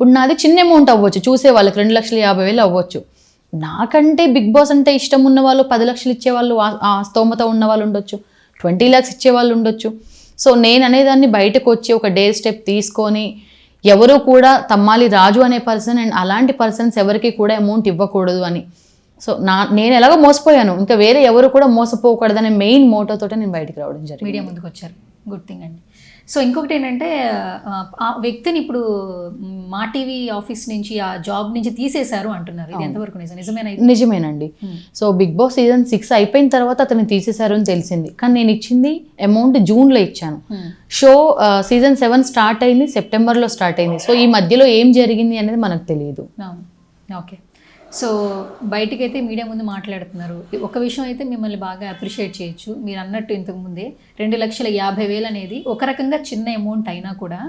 ఇప్పుడు నాది చిన్న అమౌంట్ అవ్వచ్చు, చూసే వాళ్ళకి 2,50,000 అవ్వచ్చు. నాకంటే బిగ్ బాస్ అంటే ఇష్టం ఉన్న వాళ్ళు 10 లక్షలు ఇచ్చేవాళ్ళు, ఆ స్తోమత ఉన్న వాళ్ళు ఉండొచ్చు, 20 lakhs ఇచ్చేవాళ్ళు ఉండొచ్చు. సో నేను అనేదాన్ని బయటకు వచ్చి ఒక డేర్ స్టెప్ తీసుకొని ఎవరు కూడా తమ్మాలి రాజు అనే పర్సన్ అండ్ అలాంటి పర్సన్స్ ఎవరికి కూడా అమౌంట్ ఇవ్వకూడదు అని. సో నేను ఎలాగో మోసపోయాను, ఇంకా వేరే ఎవరు కూడా మోసపోకూడదనే మెయిన్ మోటోతో నేను బయటికి రావడం జరిగింది. మీడియా ముందుకు వచ్చారు, గుడ్ థింగ్ అండి. సో ఇంకొకటి ఏంటంటే ఆ వ్యక్తిని ఇప్పుడు మా టీవీ ఆఫీస్ నుంచి ఆ జాబ్ నుంచి తీసేశారు అంటున్నారు, ఇది ఎంతవరకు నిజమేనా? నిజమేనండి. సో బిగ్ బాస్ సీజన్ 6 అయిపోయిన తర్వాత అతను తీసేశారు అని తెలిసింది, కానీ నేను ఇచ్చింది అమౌంట్ జూన్లో ఇచ్చాను. షో సీజన్ 7 స్టార్ట్ అయింది, సెప్టెంబర్లో స్టార్ట్ అయింది. సో ఈ మధ్యలో ఏం జరిగింది అనేది మనకు తెలియదు. ఓకే. సో బయటికైతే మీడియా ముందు మాట్లాడుతున్నారు. ఒక విషయం అయితే మిమ్మల్ని బాగా అప్రిషియేట్ చేయొచ్చు, మీరు అన్నట్టు ఇంతకుముందే 2,50,000 అనేది ఒక రకంగా చిన్న అమౌంట్ అయినా కూడా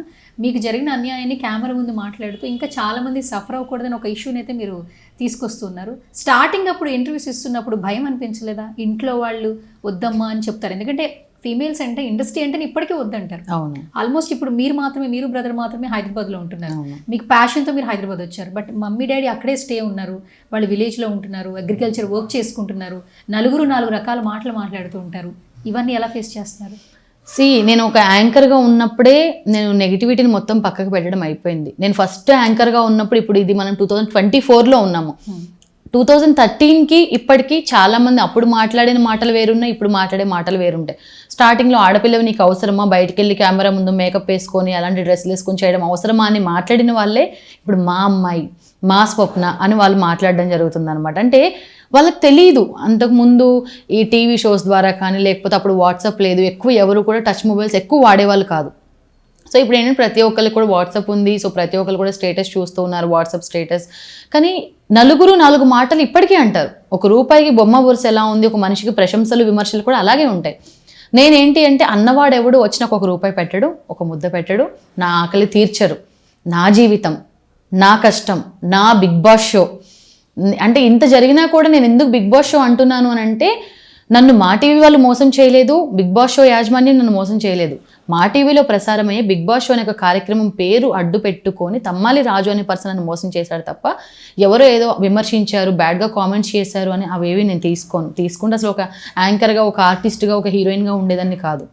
మీకు జరిగిన అన్యాయాన్ని కెమెరా ముందు మాట్లాడుతూ ఇంకా చాలామంది సఫర్ అవ్వకూడదని ఒక ఇష్యూని అయితే మీరు తీసుకొస్తున్నారు. స్టార్టింగ్ అప్పుడు ఇంటర్వ్యూస్ ఇస్తున్నప్పుడు భయం అనిపించలేదా? ఇంట్లో వాళ్ళు వద్దమ్మా అని చెప్తారు, ఎందుకంటే ఫీమేల్స్ అంటే ఇండస్ట్రీ అంటే ఇప్పటికీ వద్దంటారు. అవును. ఆల్మోస్ట్ ఇప్పుడు మీరు బ్రదర్ మాత్రమే హైదరాబాద్లో ఉంటున్నారు, మీకు ప్యాషన్తో మీరు హైదరాబాద్ వచ్చారు. బట్ మమ్మీ డాడీ అక్కడే స్టే ఉన్నారు, వాళ్ళు విలేజ్లో ఉంటున్నారు, అగ్రికల్చర్ వర్క్ చేసుకుంటున్నారు, 4 రకాల మాటలు మాట్లాడుతూ ఉంటారు. ఇవన్నీ ఎలా ఫేస్ చేస్తున్నారు? నేను ఒక యాంకర్గా ఉన్నప్పుడే నేను నెగిటివిటీని మొత్తం పక్కకు పెట్టడం అయిపోయింది. నేను ఫస్ట్ యాంకర్గా ఉన్నప్పుడు, ఇప్పుడు ఇది మనం 2024లో ఉన్నాము, 2013కి ఇప్పటికీ చాలామంది అప్పుడు మాట్లాడిన మాటలు వేరున్నాయి, ఇప్పుడు మాట్లాడే మాటలు వేరుంటాయి. స్టార్టింగ్లో ఆడపిల్లవి నీకు అవసరమా, బయటికి వెళ్ళి కెమెరా ముందు మేకప్ వేసుకొని అలాంటి డ్రెస్సులు వేసుకొని చేయడం అవసరమా అని మాట్లాడిన వాళ్ళే ఇప్పుడు మా అమ్మాయి, మా స్వప్న అని వాళ్ళు మాట్లాడడం జరుగుతుంది అనమాట. అంటే వాళ్ళకి తెలియదు, అంతకుముందు ఈ టీవీ షోస్ ద్వారా కానీ లేకపోతే అప్పుడు వాట్సాప్ లేదు, ఎక్కువ ఎవరు కూడా టచ్ మొబైల్స్ ఎక్కువ వాడేవాళ్ళు కాదు. సో ఇప్పుడు ఏంటంటే ప్రతి ఒక్కరికి కూడా వాట్సాప్ ఉంది, సో ప్రతి ఒక్కరు కూడా స్టేటస్ చూస్తూ ఉన్నారు, వాట్సాప్ స్టేటస్. కానీ 4 మాటలు ఇప్పటికీ అంటారు. ₹1 బొమ్మ బొరుసు ఎలా ఉంది, ఒక మనిషికి ప్రశంసలు విమర్శలు కూడా అలాగే ఉంటాయి. నేనేంటి అంటే అన్నవాడెవడు వచ్చి నాకు ₹1 పెట్టడు, ఒక ముద్ద పెట్టడు, నా ఆకలి తీర్చరు, నా జీవితం, నా కష్టం, నా బిగ్ బాస్ షో. అంటే ఇంత జరిగినా కూడా నేను ఎందుకు బిగ్ బాస్ షో అంటున్నాను అని అంటే, నన్ను మా టీవీ వాళ్ళు మోసం చేయలేదు, బిగ్ బాస్ షో యాజమాన్యం నన్ను మోసం చేయలేదు. మా టీవీలో ప్రసారమయ్యే బిగ్ బాస్ షో అనే ఒక కార్యక్రమం పేరు అడ్డు పెట్టుకొని తమ్మాలి రాజు అనే పర్సన్ నన్ను మోసం చేశాడు తప్ప, ఎవరో ఏదో విమర్శించారు, బ్యాడ్గా కామెంట్స్ చేశారు అని అవేవి నేను తీసుకుంటే అసలు ఒక యాంకర్గా, ఒక ఆర్టిస్ట్గా, ఒక హీరోయిన్గా ఉండేదాన్ని కాదు.